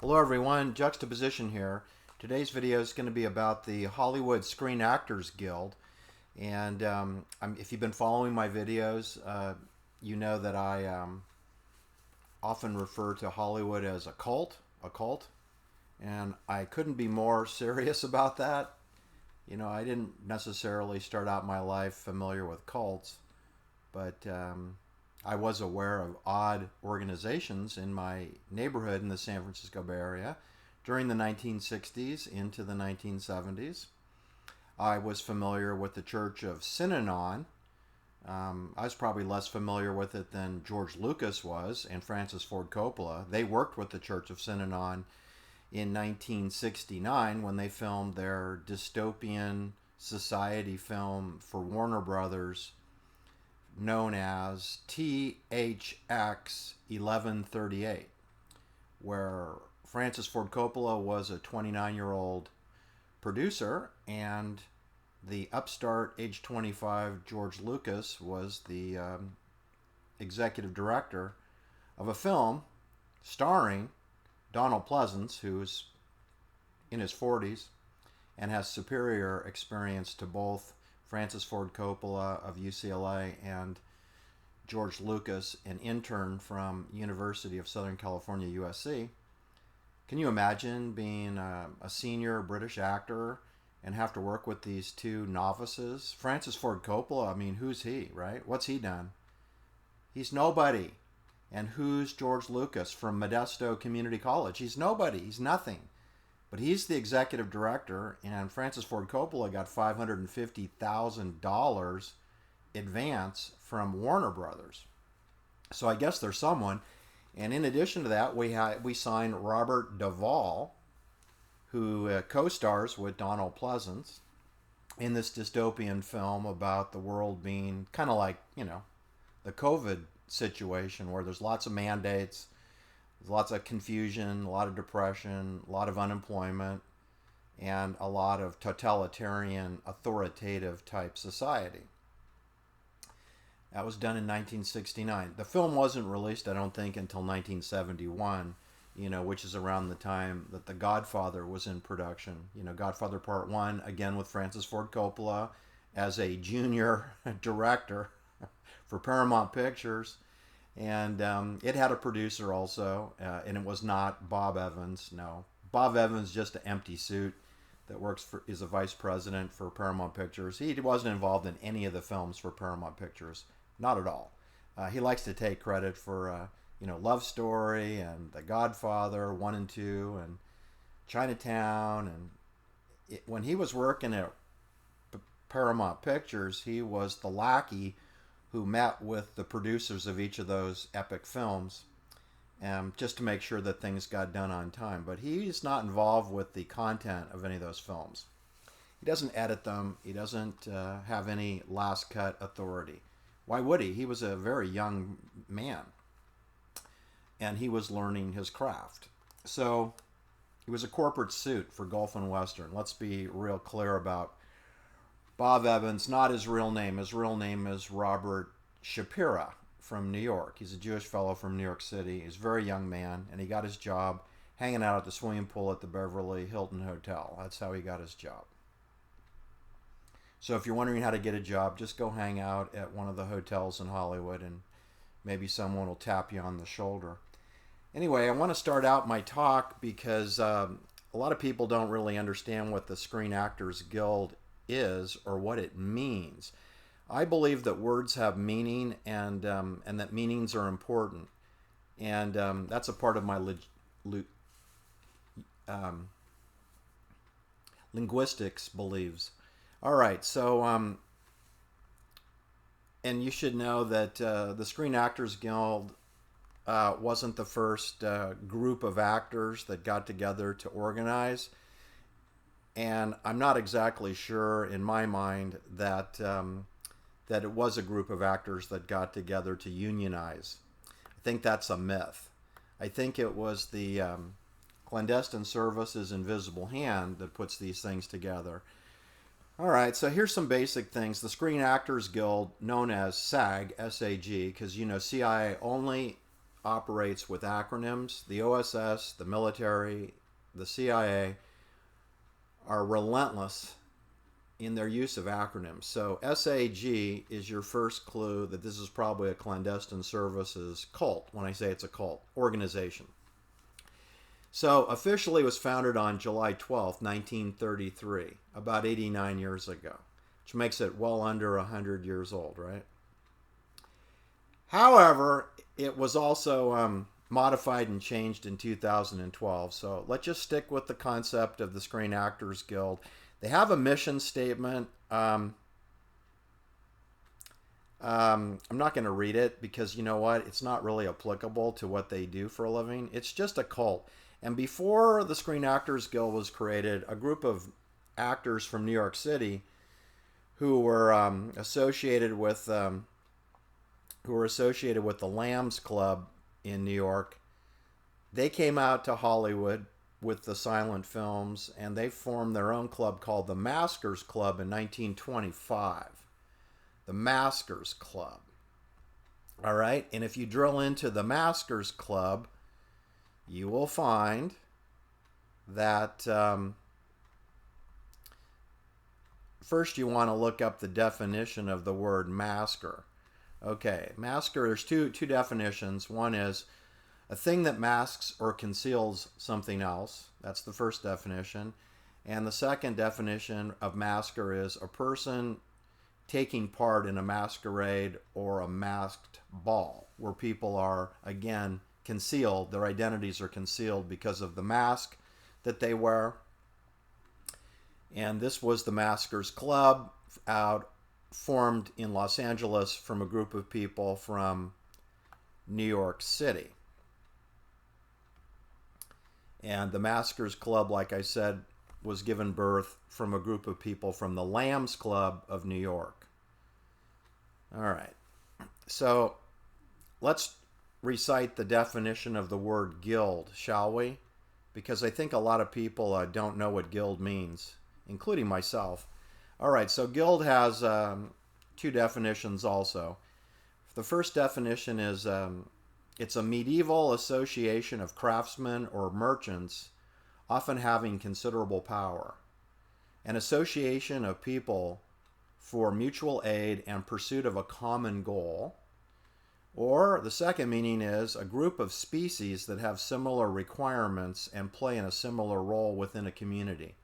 Hello everyone, Juxtaposition here. Today's video is going to be about the Hollywood Screen Actors Guild. And if you've been following my videos, you know that I often refer to Hollywood as a cult. And I couldn't be more serious about that. You know, I didn't necessarily start out my life familiar with cults, but I was aware of odd organizations in my neighborhood in the San Francisco Bay Area during the 1960s into the 1970s. I was familiar with the Church of Synanon. I was probably less familiar with it than George Lucas was and Francis Ford Coppola. They worked with the Church of Synanon in 1969 when they filmed their dystopian society film for Warner Brothers known as THX 1138, where Francis Ford Coppola was a 29-year-old producer and the upstart age 25 George Lucas was the executive director of a film starring Donald Pleasance, who's in his 40s and has superior experience to both Francis Ford Coppola of UCLA and George Lucas, an intern from University of Southern California, USC. Can you imagine being a senior British actor and have to work with these two novices? Francis Ford Coppola, I mean, who's he, right? What's he done? He's nobody. And who's George Lucas from Modesto Community College? He's nobody. He's nothing. But he's the executive director, and Francis Ford Coppola got $550,000 advance from Warner Brothers. So I guess there's someone. And in addition to that, we signed Robert Duvall, who co-stars with Donald Pleasance in this dystopian film about the world being kind of like, you know, the COVID situation where there's lots of mandates, there's lots of confusion, a lot of depression, a lot of unemployment, and a lot of totalitarian, authoritative type society. That was done in 1969. The film wasn't released, I don't think, until 1971, you know, which is around the time that The Godfather was in production. You know, Godfather Part 1, again with Francis Ford Coppola as a junior director for Paramount Pictures. And it had a producer also, and it was not Bob Evans. No, Bob Evans just an empty suit that is a vice president for Paramount Pictures. He wasn't involved in any of the films for Paramount Pictures, not at all. He likes to take credit for you know, Love Story and The Godfather 1 and 2 and Chinatown. And when he was working at Paramount Pictures, he was the lackey who met with the producers of each of those epic films just to make sure that things got done on time. But he's not involved with the content of any of those films. He doesn't edit them. He doesn't have any last cut authority. Why would he? He was a very young man, and he was learning his craft. So he was a corporate suit for Gulf and Western. Let's be real clear about Bob Evans, not his real name. His real name is Robert Shapira from New York. He's a Jewish fellow from New York City. He's a very young man, and he got his job hanging out at the swimming pool at the Beverly Hilton Hotel. That's how he got his job. So if you're wondering how to get a job, just go hang out at one of the hotels in Hollywood, and maybe someone will tap you on the shoulder. Anyway, I want to start out my talk because a lot of people don't really understand what the Screen Actors Guild is or what it means. I believe that words have meaning and that meanings are important, and that's a part of my linguistics beliefs. All right, so and you should know that the Screen Actors Guild wasn't the first group of actors that got together to organize. And I'm not exactly sure in my mind that that it was a group of actors that got together to unionize. I think that's a myth. I think it was the clandestine service's invisible hand that puts these things together. All right, so here's some basic things. The Screen Actors Guild, known as SAG, S-A-G, because, you know, CIA only operates with acronyms. The OSS, the military, the CIA are relentless in their use of acronyms. So SAG is your first clue that this is probably a clandestine services cult. When I say it's a cult, organization. So officially it was founded on July 12th, 1933, about 89 years ago, which makes it well under 100 years old, right? However, it was also modified and changed in 2012. So let's just stick with the concept of the Screen Actors Guild. They have a mission statement. I'm not going to read it because you know what? It's not really applicable to what they do for a living. It's just a cult. And before the Screen Actors Guild was created, a group of actors from New York City who were associated with the Lambs Club in New York, they came out to Hollywood with the silent films, and they formed their own club called the Masquers Club in 1925. The Masquers Club. All right, and if you drill into the Masquers Club, you will find that first you want to look up the definition of the word masker. Okay, masker, there's two definitions. One is a thing that masks or conceals something else. That's the first definition. And the second definition of masker is a person taking part in a masquerade or a masked ball, where people are, again, concealed. Their identities are concealed because of the mask that they wear. And this was the Maskers Club, formed in Los Angeles from a group of people from New York City. And the Maskers Club, like I said, was given birth from a group of people from the Lambs Club of New York. All right. So let's recite the definition of the word guild, shall we? Because I think a lot of people don't know what guild means, including myself. All right, so guild has two definitions also. The first definition is it's a medieval association of craftsmen or merchants, often having considerable power. An association of people for mutual aid and pursuit of a common goal. Or the second meaning is a group of species that have similar requirements and play in a similar role within a community.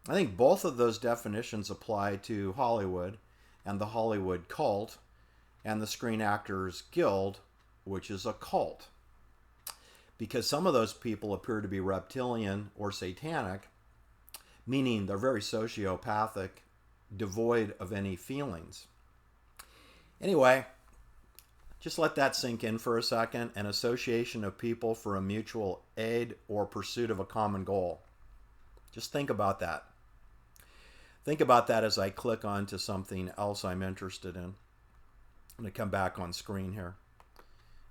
I think both of those definitions apply to Hollywood and the Hollywood cult and the Screen Actors Guild, which is a cult. Because some of those people appear to be reptilian or satanic, meaning they're very sociopathic, devoid of any feelings. Anyway, just let that sink in for a second. An association of people for a mutual aid or pursuit of a common goal. Just think about that. Think about that as I click on to something else I'm interested in. I'm going to come back on screen here.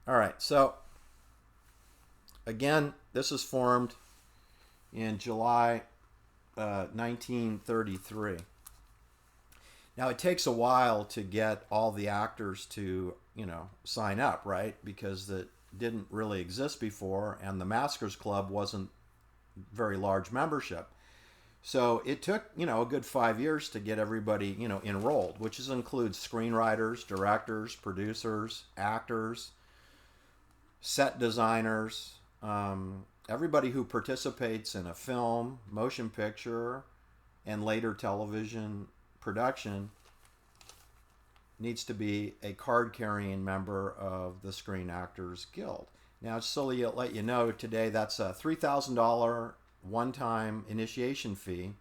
All right, so again, this is formed in July 1933. Now, it takes a while to get all the actors to, sign up, right? Because that didn't really exist before, and the Maskers Club wasn't very large membership. So it took, a good 5 years to get everybody, enrolled, which includes screenwriters, directors, producers, actors, set designers, everybody who participates in a film, motion picture, and later television production needs to be a card-carrying member of the Screen Actors Guild. Now, just so to let you know, today that's a $3,000 one-time initiation fee,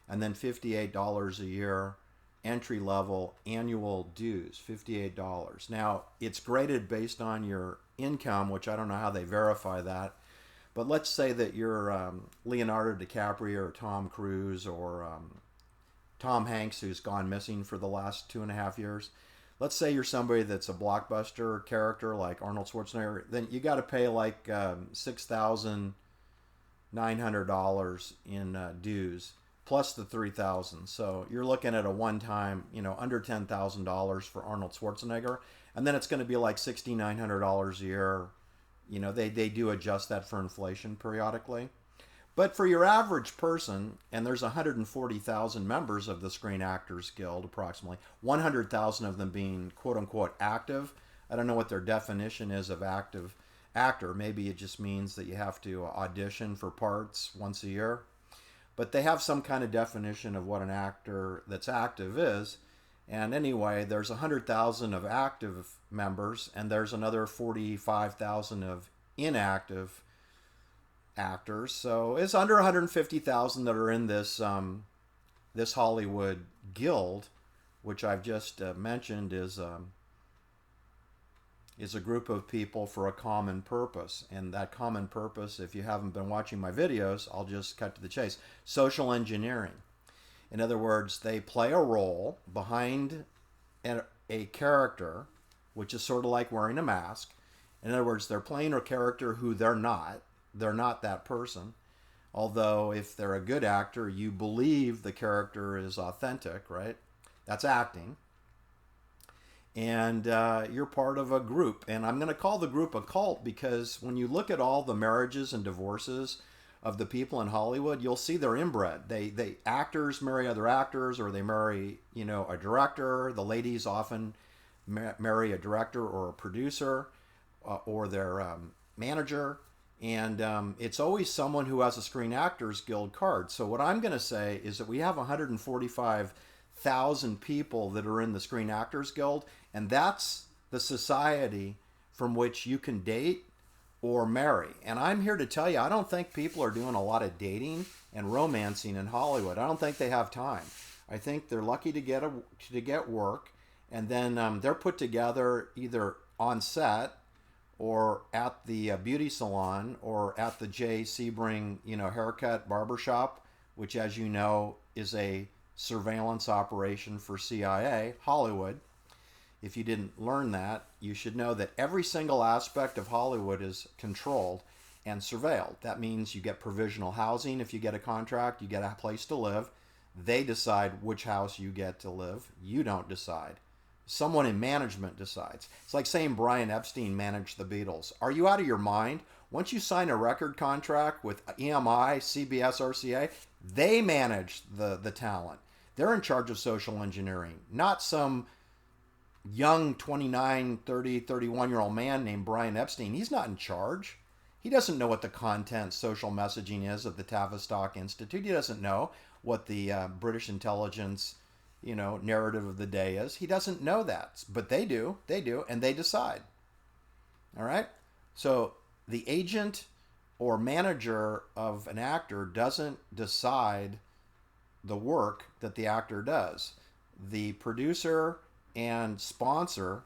and then $58 a year entry-level annual dues, $58. Now, it's graded based on your income, which I don't know how they verify that, but let's say that you're Leonardo DiCaprio or Tom Cruise or Tom Hanks, who's gone missing for the last 2.5 years. Let's say you're somebody that's a blockbuster character like Arnold Schwarzenegger, then you got to pay like $6,900 in dues plus the $3,000. So you're looking at a one-time, under $10,000 for Arnold Schwarzenegger, and then it's going to be like $6,900 a year They do adjust that for inflation periodically. But for your average person, and there's 140,000 members of the Screen Actors Guild, approximately 100,000 of them being quote unquote active. I don't know what their definition is of active actor. Maybe it just means that you have to audition for parts once a year. But they have some kind of definition of what an actor that's active is. And anyway, there's 100,000 of active members, and there's another 45,000 of inactive actors. So it's under 150,000 that are in this Hollywood guild, which I've just mentioned is a group of people for a common purpose. And that common purpose, if you haven't been watching my videos, I'll just cut to the chase. Social engineering. In other words, they play a role behind a character, which is sort of like wearing a mask. In other words, they're playing a character who they're not. They're not that person. Although if they're a good actor, you believe the character is authentic, right? That's acting. And you're part of a group. And I'm going to call the group a cult because when you look at all the marriages and divorces of the people in Hollywood, you'll see they're inbred. They actors marry other actors, or they marry, a director. The ladies often marry a director or a producer or their manager. And it's always someone who has a Screen Actors Guild card. So what I'm going to say is that we have 145,000 people that are in the Screen Actors Guild, and that's the society from which you can date or marry. And I'm here to tell you, I don't think people are doing a lot of dating and romancing in Hollywood. I don't think they have time. I think they're lucky to get work, and then they're put together either on set or at the beauty salon or at the Jay Sebring, haircut barbershop, which, as you know, is a surveillance operation for CIA, Hollywood. If you didn't learn that, you should know that every single aspect of Hollywood is controlled and surveilled. That means you get provisional housing. If you get a contract, you get a place to live. They decide which house you get to live. You don't decide. Someone in management decides. It's like saying Brian Epstein managed the Beatles. Are you out of your mind? Once you sign a record contract with EMI, CBS, RCA, they manage the talent. They're in charge of social engineering, not some young 29, 30, 31-year-old man named Brian Epstein. He's not in charge. He doesn't know what the content social messaging is of the Tavistock Institute. He doesn't know what the British intelligence narrative of the day is. He doesn't know that, but they do, and they decide. All right? So the agent or manager of an actor doesn't decide the work that the actor does. The producer and sponsor,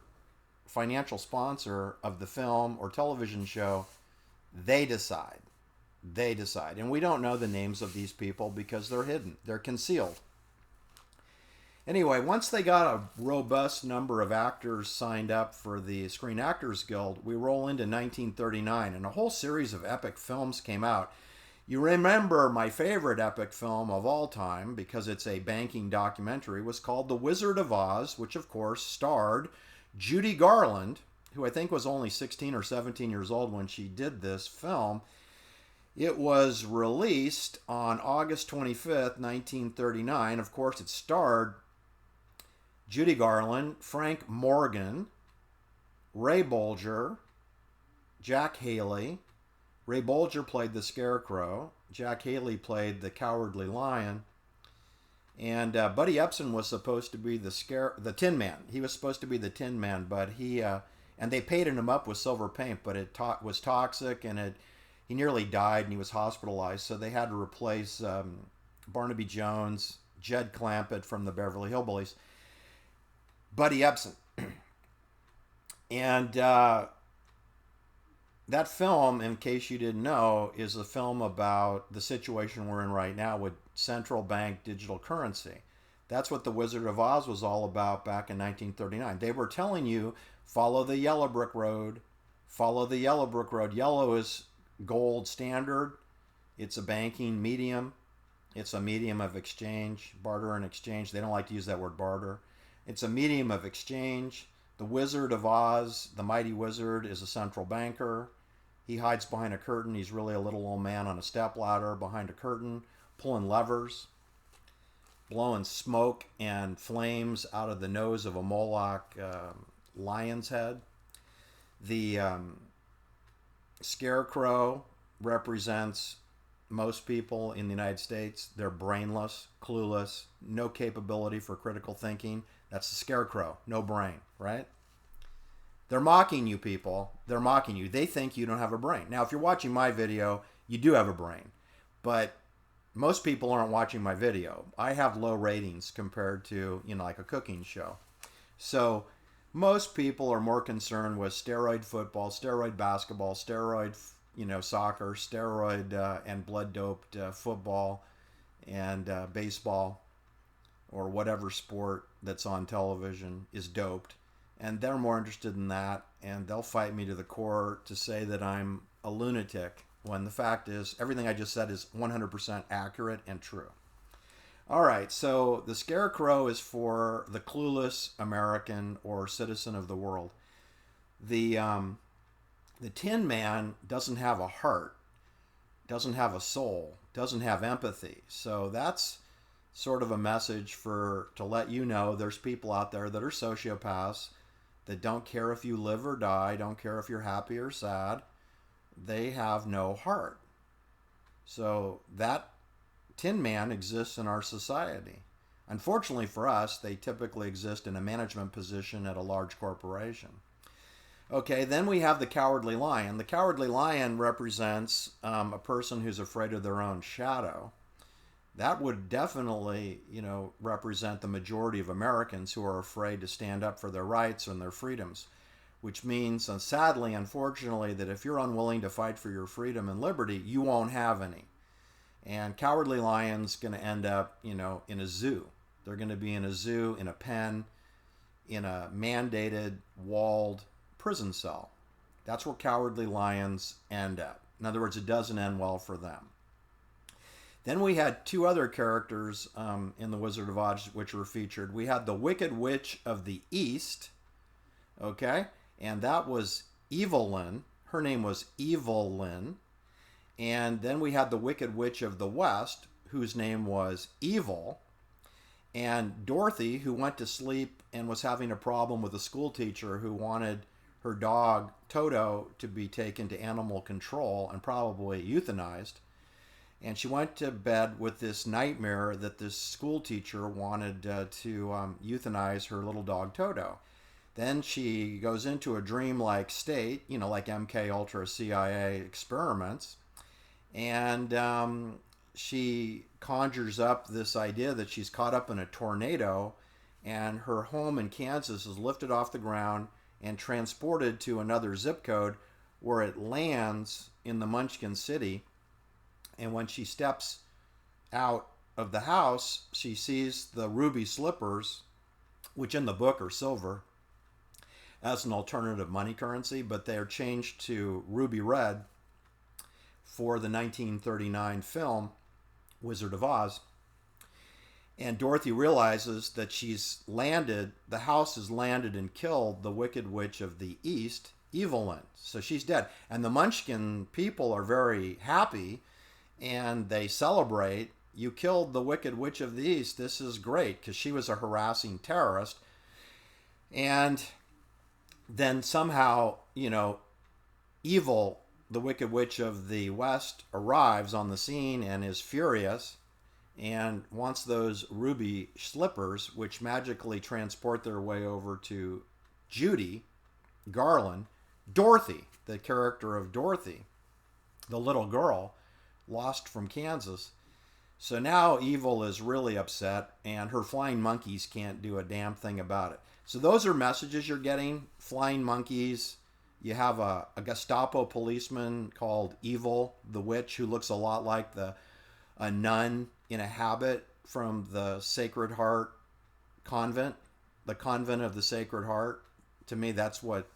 financial sponsor of the film or television show, they decide. And we don't know the names of these people because they're hidden. They're concealed. Anyway, once they got a robust number of actors signed up for the Screen Actors Guild, we roll into 1939, and a whole series of epic films came out. You remember my favorite epic film of all time, because it's a banking documentary, was called The Wizard of Oz, which of course starred Judy Garland, who I think was only 16 or 17 years old when she did this film. It was released on August 25th, 1939. Of course, it starred Judy Garland, Frank Morgan, Ray Bolger, Jack Haley. Ray Bolger played the Scarecrow. Jack Haley played the Cowardly Lion. And Buddy Epson was supposed to be the Tin Man. He was supposed to be the Tin Man, but and they painted him up with silver paint, but it was toxic, and he nearly died, and he was hospitalized. So they had to replace Barnaby Jones, Jed Clampett from the Beverly Hillbillies, Buddy Epson. And that film, in case you didn't know, is a film about the situation we're in right now with central bank digital currency. That's what The Wizard of Oz was all about back in 1939. They were telling you, follow the yellow brick road. Follow the yellow brick road. Yellow is gold standard. It's a banking medium. It's a medium of exchange, barter and exchange. They don't like to use that word barter. It's a medium of exchange. The Wizard of Oz, the mighty wizard, is a central banker. He hides behind a curtain. He's really a little old man on a stepladder behind a curtain, pulling levers, blowing smoke and flames out of the nose of a Moloch lion's head. The scarecrow represents most people in the United States. They're brainless, clueless, no capability for critical thinking. That's the scarecrow, no brain, right? They're mocking you, people. They're mocking you. They think you don't have a brain. Now, if you're watching my video, you do have a brain. But most people aren't watching my video. I have low ratings compared to, like a cooking show. So most people are more concerned with steroid football, steroid basketball, steroid, soccer, steroid and blood-doped football and baseball, or whatever sport that's on television is doped. And they're more interested in that, and they'll fight me to the core to say that I'm a lunatic, when the fact is everything I just said is 100% accurate and true. All right, so the scarecrow is for the clueless American or citizen of the world. The Tin Man doesn't have a heart, doesn't have a soul, doesn't have empathy. So that's sort of a message to let you know there's people out there that are sociopaths that don't care if you live or die, don't care if you're happy or sad. They have no heart. So that Tin Man exists in our society. Unfortunately for us, they typically exist in a management position at a large corporation. Okay, then we have the Cowardly Lion. The Cowardly Lion represents a person who's afraid of their own shadow. That would definitely, represent the majority of Americans who are afraid to stand up for their rights and their freedoms, which means, and sadly, unfortunately, that if you're unwilling to fight for your freedom and liberty, you won't have any. And Cowardly Lion's going to end up, in a zoo. They're going to be in a zoo, in a pen, in a mandated, walled prison cell. That's where Cowardly Lions end up. In other words, it doesn't end well for them. Then we had two other characters in The Wizard of Oz which were featured. We had the Wicked Witch of the East, okay? And that was Evelyn. Her name was Evelyn. And then we had the Wicked Witch of the West, whose name was Evil. And Dorothy, who went to sleep and was having a problem with a school teacher who wanted her dog, Toto, to be taken to animal control and probably euthanized. And she went to bed with this nightmare that this school teacher wanted to euthanize her little dog, Toto. Then she goes into a dreamlike state, like MK Ultra CIA experiments. And she conjures up this idea that she's caught up in a tornado and her home in Kansas is lifted off the ground and transported to another zip code where it lands in the Munchkin City. And when she steps out of the house, she sees the ruby slippers, which in the book are silver, as an alternative money currency, but they are changed to ruby red for the 1939 film Wizard of Oz. And Dorothy realizes that the house has landed and killed the Wicked Witch of the East, Evelyn. So she's dead. And the Munchkin people are very happy and they celebrate. You killed the Wicked Witch of the East. This is great, because she was a harassing terrorist. And then somehow, Evil, the Wicked Witch of the West, arrives on the scene and is furious and wants those ruby slippers, which magically transport their way over to Judy Garland, Dorothy, the character of Dorothy, the little girl lost from Kansas. So now Evil is really upset, and her flying monkeys can't do a damn thing about it. So those are messages you're getting. Flying monkeys. You have a Gestapo policeman called Evil, the witch, who looks a lot like a nun in a habit from the Sacred Heart convent, the convent of the Sacred Heart. To me, that's what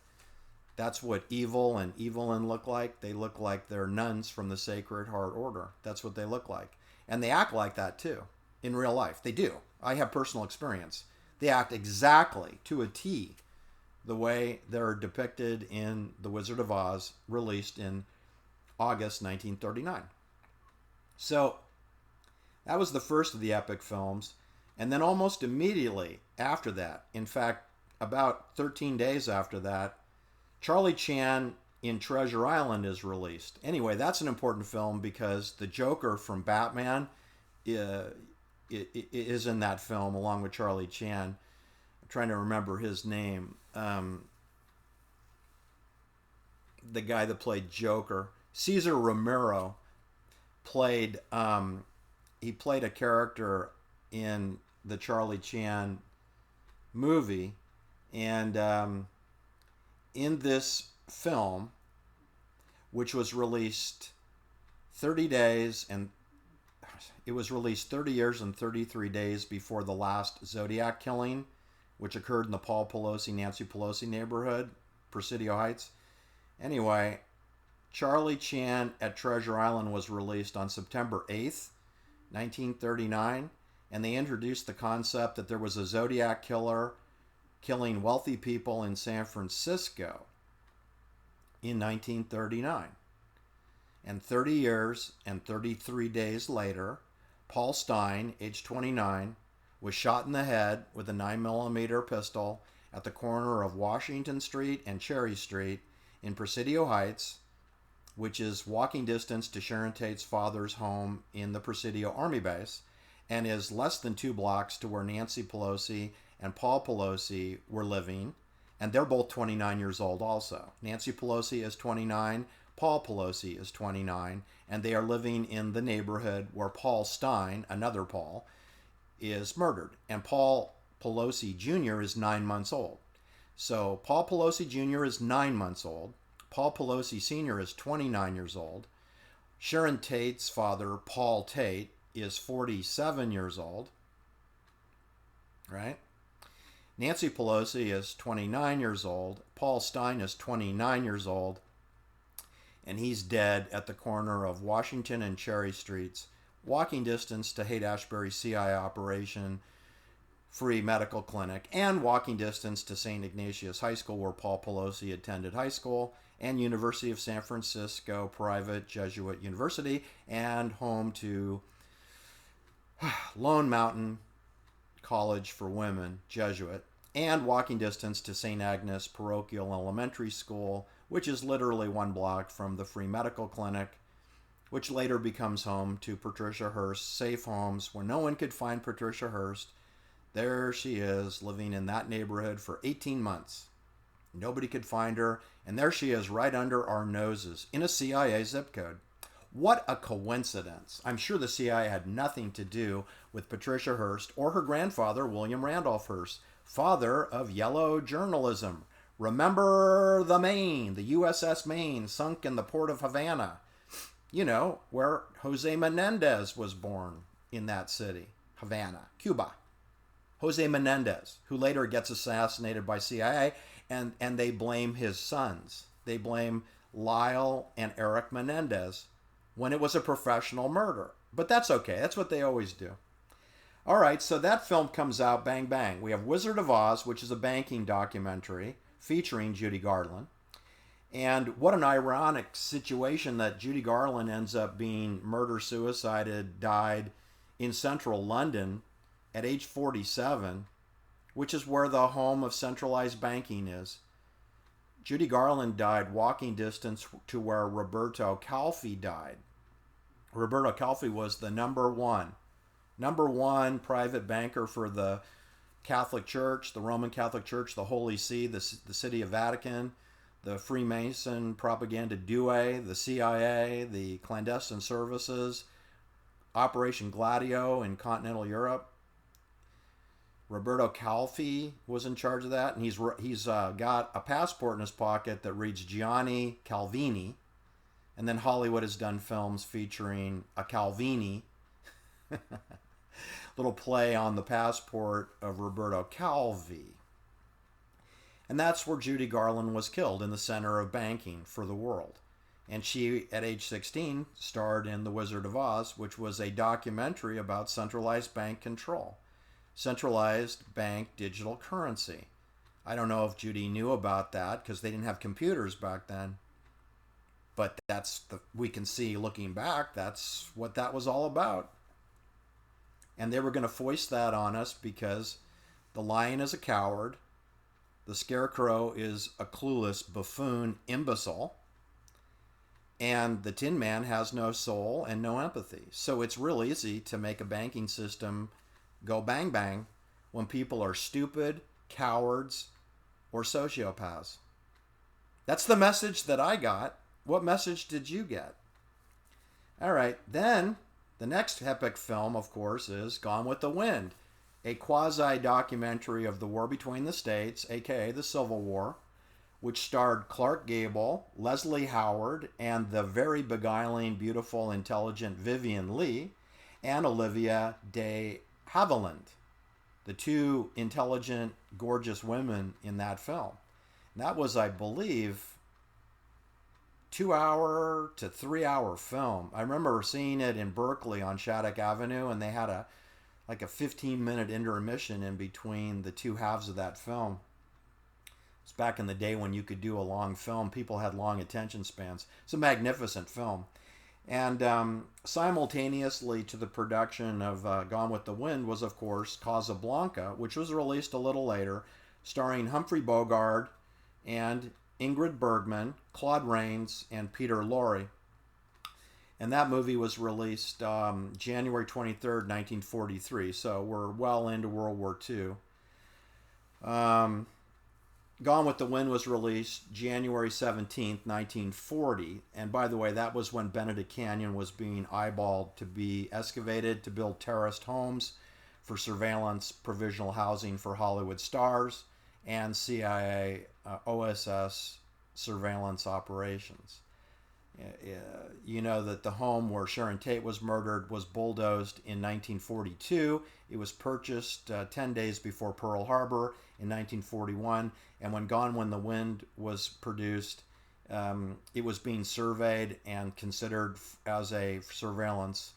Evil and Evelyn look like. They look like they're nuns from the Sacred Heart Order. That's what they look like. And they act like that too, in real life. They do. I have personal experience. They act exactly to a T the way they're depicted in The Wizard of Oz, released in August 1939. So that was the first of the epic films. And then almost immediately after that, in fact, about 13 days after that, Charlie Chan in Treasure Island is released. Anyway, that's an important film because the Joker from Batman is in that film along with Charlie Chan. I'm trying to remember his name. The guy that played Joker, Cesar Romero, played he played a character in the Charlie Chan movie, and in this film, which was released 30 days and it was released 30 years and 33 days before the last Zodiac killing, which occurred in the Paul Pelosi, Nancy Pelosi neighborhood, Presidio Heights. Anyway, Charlie Chan at Treasure Island was released on September 8th, 1939, and they introduced the concept that there was a Zodiac killer killing wealthy people in San Francisco in 1939. And 30 years and 33 days later, Paul Stine, age 29, was shot in the head with a 9mm pistol at the corner of Washington Street and Cherry Street in Presidio Heights, which is walking distance to Sharon Tate's father's home in the Presidio Army Base, and is less than 2 blocks to where Nancy Pelosi and Paul Pelosi were living, and they're both 29 years old also. Nancy Pelosi is 29, Paul Pelosi is 29, and they are living in the neighborhood where Paul Stine, another Paul, is murdered. And Paul Pelosi Jr. is 9 months old. So Paul Pelosi Jr. is 9 months old. Paul Pelosi Sr. is 29 years old. Sharon Tate's father, Paul Tate, is 47 years old. Right? Nancy Pelosi is 29 years old. Paul Stine is 29 years old. And he's dead at the corner of Washington and Cherry Streets, walking distance to Haight-Ashbury CI Operation Free Medical Clinic, and walking distance to St. Ignatius High School, where Paul Pelosi attended high school, and University of San Francisco private Jesuit University, and home to Lone Mountain College for Women, Jesuit, and walking distance to St. Agnes Parochial Elementary School, which is literally 1 block from the Free Medical Clinic, which later becomes home to Patricia Hearst's safe homes where no one could find Patricia Hearst. There she is, living in that neighborhood for 18 months. Nobody could find her, and there she is right under our noses in a CIA zip code. What a coincidence. I'm sure the CIA had nothing to do with Patricia Hearst or her grandfather, William Randolph Hearst, father of yellow journalism. Remember the Maine, the USS Maine, sunk in the port of Havana. You know, where Jose Menendez was born, in that city, Havana, Cuba. Jose Menendez, who later gets assassinated by CIA, and they blame his sons. They blame Lyle and Eric Menendez when it was a professional murder. But that's okay. That's what they always do. All right, so that film comes out, bang, bang. We have Wizard of Oz, which is a banking documentary featuring Judy Garland. And what an ironic situation that Judy Garland ends up being murder-suicided, died in central London at age 47, which is where the home of centralized banking is. Judy Garland died walking distance to where Roberto Calfi died. Roberto Calfi was the number one private banker for the Catholic Church, the Roman Catholic Church, the Holy See, the City of Vatican, the Freemason propaganda DUE, the CIA, the clandestine services, Operation Gladio in continental Europe. Roberto Calfi was in charge of that, and he's got a passport in his pocket that reads Gianni Calvini, and then Hollywood has done films featuring a Calvini, little play on the passport of Roberto Calvi. And that's where Judy Garland was killed, in the center of banking for the world. And she, at age 16, starred in The Wizard of Oz, which was a documentary about centralized bank control. Centralized bank digital currency. I don't know if Judy knew about that because they didn't have computers back then. But we can see looking back, that's what that was all about. And they were going to foist that on us because the lion is a coward, the scarecrow is a clueless buffoon imbecile, and the Tin Man has no soul and no empathy. So it's real easy to make a banking system go bang bang when people are stupid, cowards, or sociopaths. That's the message that I got. What message did you get? All right, then the next epic film, of course, is Gone with the Wind, a quasi-documentary of the war between the states, aka the Civil War, which starred Clark Gable, Leslie Howard, and the very beguiling, beautiful, intelligent Vivian Leigh, and Olivia de Havilland, the two intelligent, gorgeous women in that film. And that was, I believe, 2-hour to 3-hour film. I remember seeing it in Berkeley on Shattuck Avenue, and they had a 15-minute intermission in between the two halves of that film. It's back in the day when you could do a long film. People had long attention spans. It's a magnificent film. And simultaneously to the production of Gone with the Wind was, of course, Casablanca, which was released a little later, starring Humphrey Bogart and Ingrid Bergman, Claude Rains, and Peter Lorre. And that movie was released January 23rd, 1943. So we're well into World War II. Gone with the Wind was released January 17th, 1940. And by the way, that was when Benedict Canyon was being eyeballed to be excavated to build terraced homes for surveillance, provisional housing for Hollywood stars, and CIA OSS surveillance operations. You know that the home where Sharon Tate was murdered was bulldozed in 1942. It was purchased 10 days before Pearl Harbor in 1941. And when Gone with the Wind was produced, it was being surveyed and considered as a surveillance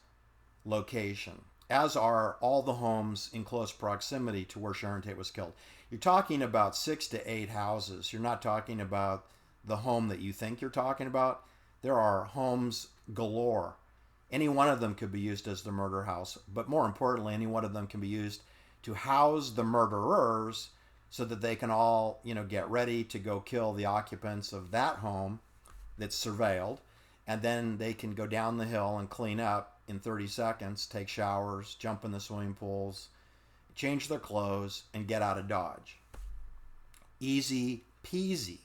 location, as are all the homes in close proximity to where Sharon Tate was killed. You're talking about 6 to 8 houses. You're not talking about the home that you think you're talking about. There are homes galore. Any one of them could be used as the murder house, but more importantly, any one of them can be used to house the murderers so that they can all, get ready to go kill the occupants of that home that's surveilled, and then they can go down the hill and clean up in 30 seconds, take showers, jump in the swimming pools, change their clothes, and get out of Dodge. Easy peasy.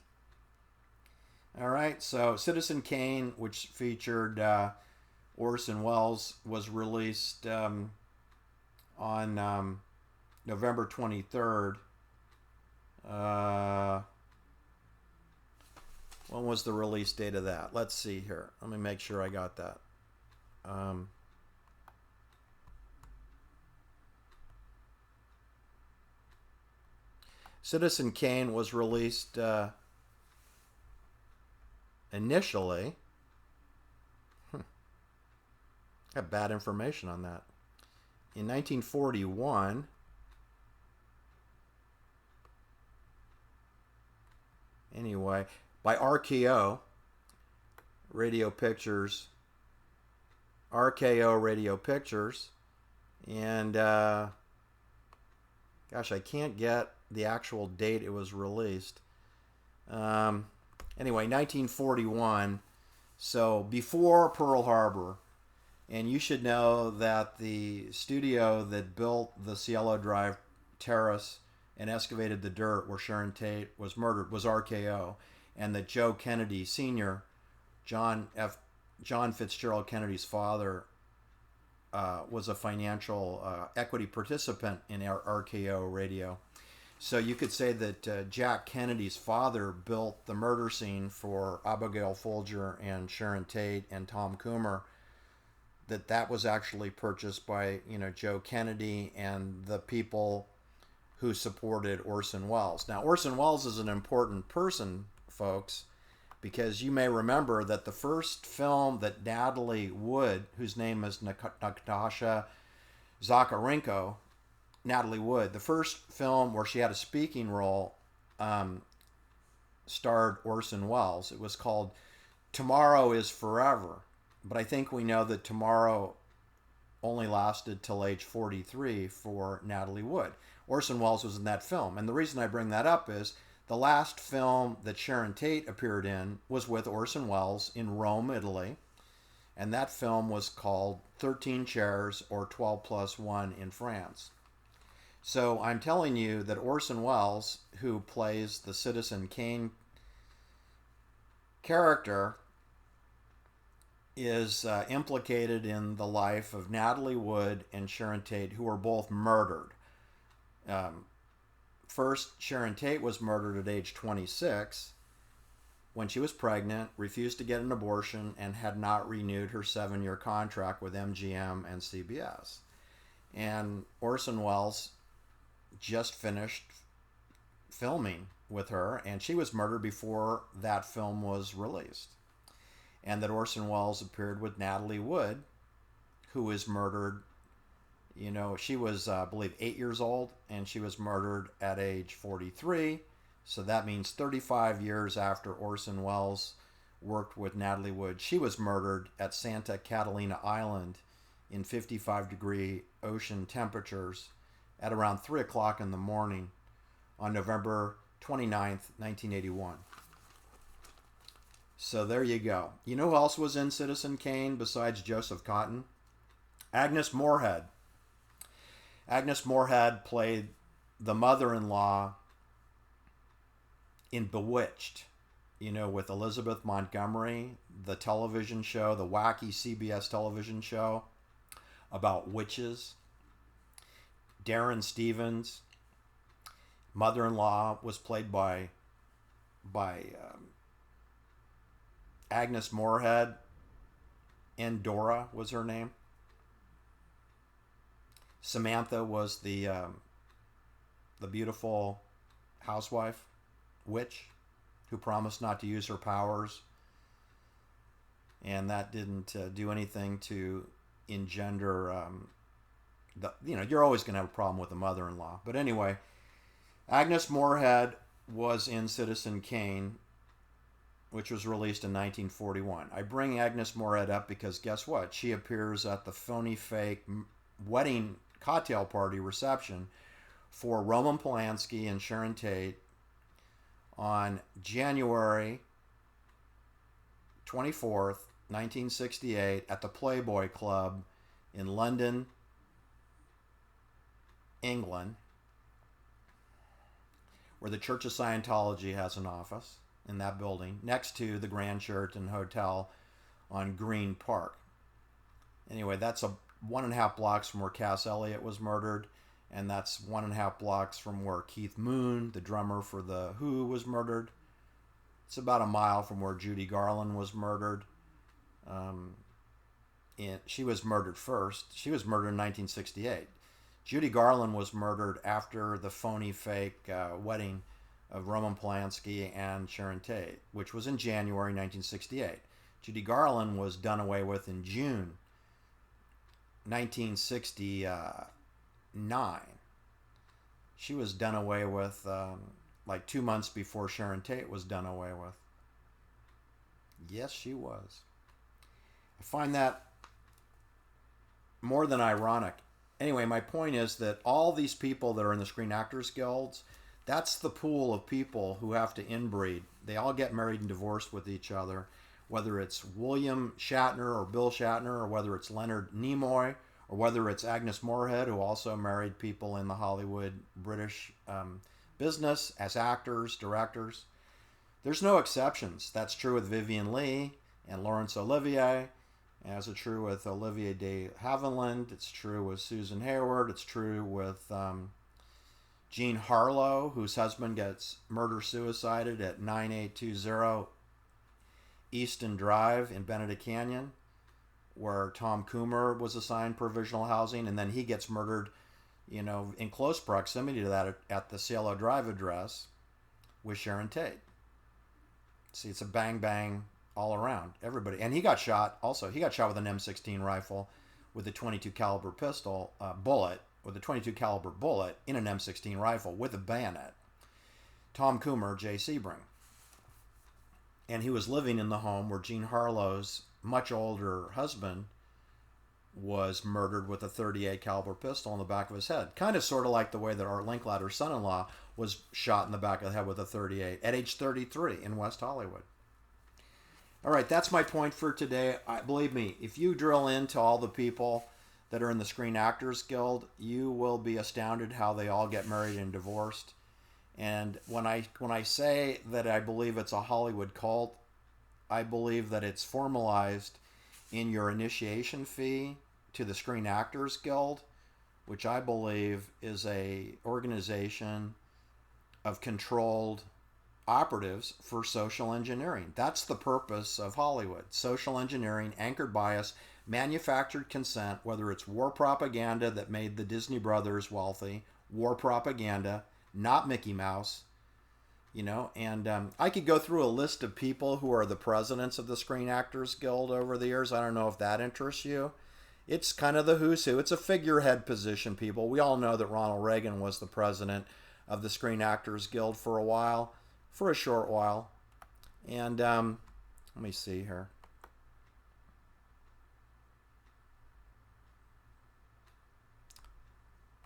All right, so Citizen Kane, which featured Orson Welles, was released on November 23rd. When was the release date of that? Let's see here. Let me make sure I got that. Citizen Kane was released initially. I have bad information on that. In 1941. Anyway, by RKO Radio Pictures. RKO Radio Pictures. And gosh, I can't get the actual date it was released. Anyway, 1941, so before Pearl Harbor. And you should know that the studio that built the Cielo Drive terrace and excavated the dirt where Sharon Tate was murdered was RKO, and that Joe Kennedy Sr., John Fitzgerald Kennedy's father, was a financial equity participant in RKO Radio. So you could say that Jack Kennedy's father built the murder scene for Abigail Folger and Sharon Tate and Tom Coomer. That was actually purchased by Joe Kennedy and the people who supported Orson Welles. Now, Orson Welles is an important person, folks, because you may remember that the first film that Natalie Wood, whose name is Natasha Zakharenko, Natalie Wood, the first film where she had a speaking role starred Orson Welles. It was called tomorrow is forever. But I think we know that tomorrow only lasted till age 43 for Natalie Wood. Orson Welles was in that film. And the reason I bring that up is the last film that Sharon Tate appeared in was with Orson Welles in Rome, Italy. And that film was called 13 Chairs or 12 Plus 1 in France. So I'm telling you that Orson Welles, who plays the Citizen Kane character, is implicated in the life of Natalie Wood and Sharon Tate, who were both murdered. First, Sharon Tate was murdered at age 26 when she was pregnant, refused to get an abortion, and had not renewed her 7-year contract with MGM and CBS. And Orson Welles just finished filming with her, and she was murdered before that film was released. And that Orson Welles appeared with Natalie Wood, who was murdered. You know, she was, I believe, 8 years old, and she was murdered at age 43. So that means 35 years after Orson Welles worked with Natalie Wood, she was murdered at Santa Catalina Island in 55-degree ocean temperatures at around 3 o'clock in the morning on November 29th, 1981. So there you go. You know who else was in Citizen Kane besides Joseph Cotten? Agnes Moorehead. Agnes Moorehead played the mother-in-law in Bewitched, you know, with Elizabeth Montgomery, the television show, the wacky CBS television show about witches. Darren Stevens' mother-in-law was played by Agnes Moorehead. Endora was her name. Samantha was the beautiful housewife, witch, who promised not to use her powers, and that didn't do anything to engender. You're always going to have a problem with the mother-in-law. But anyway, Agnes Moorehead was in Citizen Kane, which was released in 1941. I bring Agnes Moorehead up because guess what? She appears at the phony fake wedding cocktail party reception for Roman Polanski and Sharon Tate on January 24th, 1968 at the Playboy Club in London, England, where the Church of Scientology has an office in that building, next to the Grand Sheraton Hotel on Green Park. Anyway, that's 1.5 blocks from where Cass Elliot was murdered, and that's 1.5 blocks from where Keith Moon, the drummer for The Who, was murdered. It's about a mile from where Judy Garland was murdered. She was murdered first. She was murdered in 1968. Judy Garland was murdered after the phony fake wedding of Roman Polanski and Sharon Tate, which was in January 1968. Judy Garland was done away with in June 1969. She was done away with like 2 months before Sharon Tate was done away with. Yes, she was. I find that more than ironic. Anyway, my point is that all these people that are in the Screen Actors Guilds, that's the pool of people who have to inbreed. They all get married and divorced with each other, whether it's William Shatner or Bill Shatner, or whether it's Leonard Nimoy, or whether it's Agnes Moorehead, who also married people in the Hollywood British business as actors, directors. There's no exceptions. That's true with Vivien Leigh and Laurence Olivier, as it's true with Olivier de Havilland. It's true with Susan Hayward. It's true with Jean Harlow, whose husband gets murder-suicided at 9820 Easton Drive in Benedict Canyon, where Tom Coomer was assigned provisional housing, and then he gets murdered, in close proximity to that at the Cielo Drive address with Sharon Tate. See, it's a bang-bang all around. Everybody. And he got shot also. He got shot with an M16 rifle with a .22 caliber pistol bullet, with a .22 caliber bullet in an M16 rifle with a bayonet. Tom Coomer, Jay Sebring. and he was living in the home where Jean Harlow's much older husband was murdered with a .38 caliber pistol in the back of his head. Kind of sort of like the way that Art Linklater's son-in-law was shot in the back of the head with a .38 at age 33 in West Hollywood. All right, that's my point for today. Believe me, if you drill into all the people that are in the Screen Actors Guild, you will be astounded how they all get married and divorced. And when I say that I believe it's a Hollywood cult, I believe that it's formalized in your initiation fee to the Screen Actors Guild, which I believe is a organization of controlled operatives for social engineering. That's the purpose of Hollywood. Social engineering, anchored bias, manufactured consent, whether it's war propaganda that made the Disney brothers wealthy, war propaganda, not Mickey Mouse, and I could go through a list of people who are the presidents of the Screen Actors Guild over the years. I don't know if that interests you. It's kind of the who's who. It's a figurehead position, people. We all know that Ronald Reagan was the president of the Screen Actors Guild for a short while. And let me see here.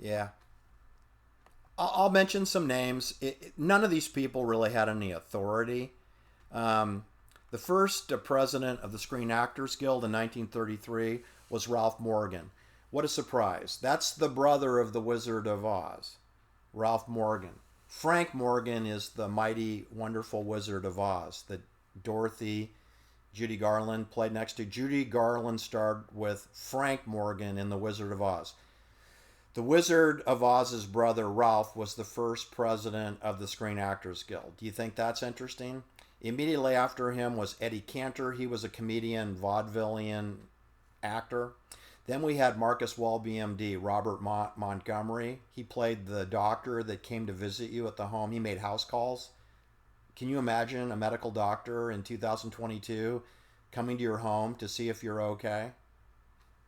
Yeah. I'll mention some names. None of these people really had any authority. The first president of the Screen Actors Guild in 1933 was Ralph Morgan. What a surprise. That's the brother of the Wizard of Oz, Ralph Morgan. Frank Morgan is the mighty, wonderful Wizard of Oz that Judy Garland played next to. Judy Garland starred with Frank Morgan in The Wizard of Oz. The Wizard of Oz's brother, Ralph, was the first president of the Screen Actors Guild. Do you think that's interesting? Immediately after him was Eddie Cantor. He was a comedian, vaudevillian actor. Then we had Marcus Welby, MD, Robert Montgomery. He played the doctor that came to visit you at the home. He made house calls. Can you imagine a medical doctor in 2022 coming to your home to see if you're okay?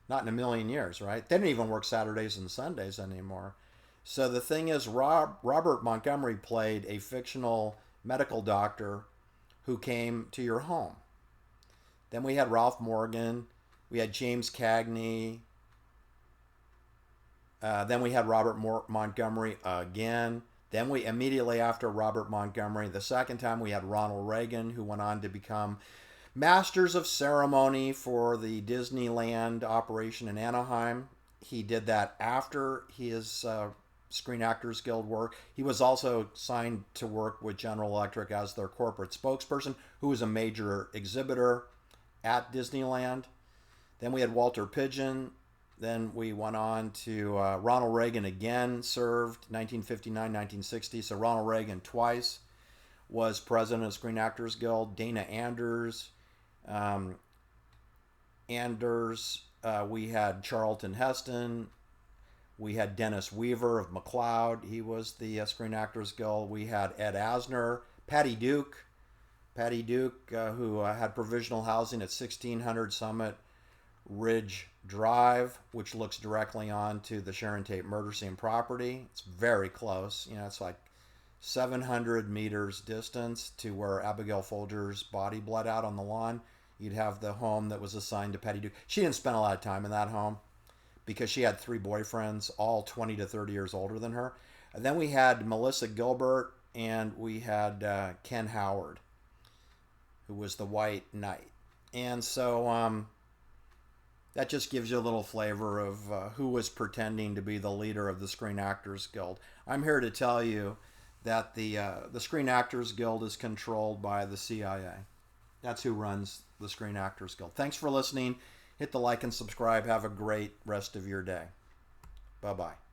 Not in a million years, right? They don't even work Saturdays and Sundays anymore. So the thing is, Robert Montgomery played a fictional medical doctor who came to your home. Then we had Ralph Morgan. We had James Cagney. Then we had Robert Montgomery again. Then we immediately after Robert Montgomery, the second time we had Ronald Reagan, who went on to become Masters of Ceremony for the Disneyland operation in Anaheim. He did that after his Screen Actors Guild work. He was also signed to work with General Electric as their corporate spokesperson, who was a major exhibitor at Disneyland. Then we had Walter Pidgeon. Then we went on to Ronald Reagan again, served 1959, 1960. So Ronald Reagan twice was president of the Screen Actors Guild. Dana Anders. We had Charlton Heston. We had Dennis Weaver of McLeod. He was the Screen Actors Guild. We had Ed Asner. Patty Duke, who had provisional housing at 1600 Summit Ridge Drive, which looks directly onto the Sharon Tate murder scene property. It's very close. It's like 700 meters distance to where Abigail Folger's body bled out on the lawn. You'd have the home that was assigned to Patty Duke. She didn't spend a lot of time in that home because she had 3 boyfriends, all 20 to 30 years older than her. And then we had Melissa Gilbert, and we had Ken Howard, who was the White Knight. And so that just gives you a little flavor of who was pretending to be the leader of the Screen Actors Guild. I'm here to tell you that the Screen Actors Guild is controlled by the CIA. That's who runs the Screen Actors Guild. Thanks for listening. Hit the like and subscribe. Have a great rest of your day. Bye-bye.